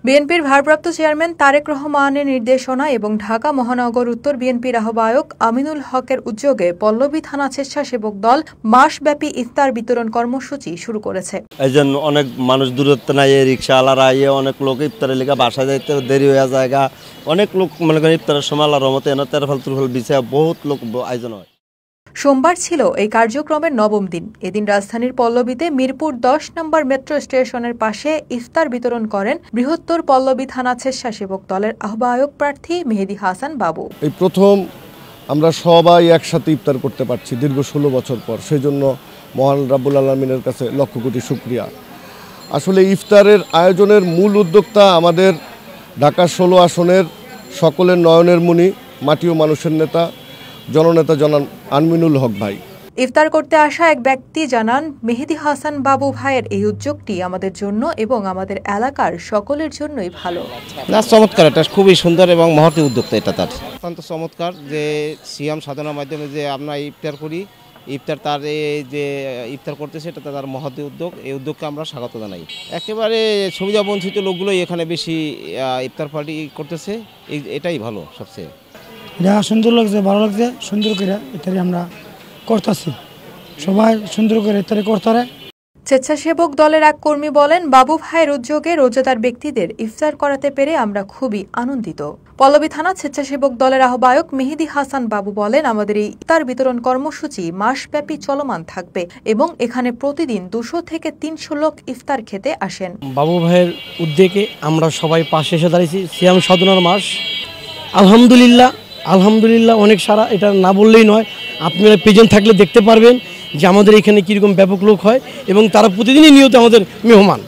বিএনপির ভারপ্রাপ্ত চেয়ারম্যান তারেক রহমানের নির্দেশনা এবং ঢাকা মহানগর উত্তর বিএনপির আহ্বায়ক আমিনুল হকের উদ্যোগে পল্লবী থানা স্বেচ্ছাসেবক দল মাসব্যাপী ইফতার বিতরণ কর্মসূচি শুরু করেছে। এইজন্য অনেক মানুষ দূরত্ব নাই, রিক্সাওয়ালারা আইয়ে অনেক লোক ইফতারের লেগে বাসায় যাইতে দেরি হয়ে যায়। অনেক লোক মনে করেন ইফতারের সময় আল্লাহর রহমতে এনে তেরফল তুরফল বিছায় বহুত লোক আয়োজন হয়। সোমবার ছিল এই কার্যক্রমের নবম দিন। এদিন রাজধানীর পল্লবীতে মিরপুর 10 নম্বর মেট্রো স্টেশনের পাশে ইফতার বিতরণ করেন বৃহত্তর পল্লবী থানা স্বেচ্ছাসেবক দলের আহ্বায়ক প্রার্থী মেহেদী হাসান বাবু। এই প্রথম আমরা সবাই একসাথে ইফতার করতে পারছি দীর্ঘ 16 বছর পর। সেই জন্য মহান রাব্বুল আলামিনের কাছে লক্ষ কোটি শুকরিয়া। আসলে ইফতারের আয়োজনের মূল উদ্যোক্তা আমাদের ঢাকা 16 আসনের সকলের নয়নের মণি, মাটি ও মানুষের নেতা, জননেতা জনাব আমিনুল হক ভাই। ইফতার করতে আসা এক ব্যক্তি জানান, মেহেদী হাসান বাবু ভাইয়ের এই উদ্যোগটি আমাদের জন্য এবং আমাদের এলাকার সকলের জন্যই ভালো। না, চমৎকার, এটা খুবই সুন্দর এবং মহৎ উদ্যোক্তা। এটা তার অত্যন্ত চমৎকার যে সিয়াম সাধনার মাধ্যমে যে আমরা ইফতার করি, ইফতার তার যে ইফতার করতেছে এটা তার মহৎ উদ্যোগ। এই উদ্যোগকে আমরা স্বাগত জানাই। একেবারে সুবিধা বঞ্চিত লোকগুলোই এখানে বেশি ইফতার পার্টি করতেছে, এটাই ভালো সবচেয়ে। এটা সুন্দর লাগছে, ভালো লাগছে, সুন্দর করে এটাই আমরা করতেছি, সবাই সুন্দর করে এটাই করতে। স্বেচ্ছাসেবক দলের এক কর্মী বলেন, বাবু ভাইয়ের উদ্যোগে রোজাদার ব্যক্তিদের ইফতার করাতে পেরে আমরা খুবই আনন্দিত। পল্লবী থানা স্বেচ্ছাসেবক দলের আহ্বায়ক মেহেদী হাসান বাবু বলেন, আমাদের এই ইফতার বিতরণ কর্মসূচি মাসব্যাপী চলমান থাকবে এবং এখানে প্রতিদিন 200 থেকে 300 লোক ইফতার খেতে আসেন। বাবু ভাইয়ের উদ্যোগে আমরা সবাই পাশে এসে দাঁড়িয়েছি। সিয়াম সাধনার মাস, আলহামদুলিল্লাহ অনেক সারা, এটা না বললেই নয়। আপনারা প্রেজেন্ট থাকলে দেখতে পারবেন যে আমাদের এখানে কীরকম ব্যাপক লোক হয় এবং তারা প্রতিদিনই নিয়ত আমাদের মেহমান।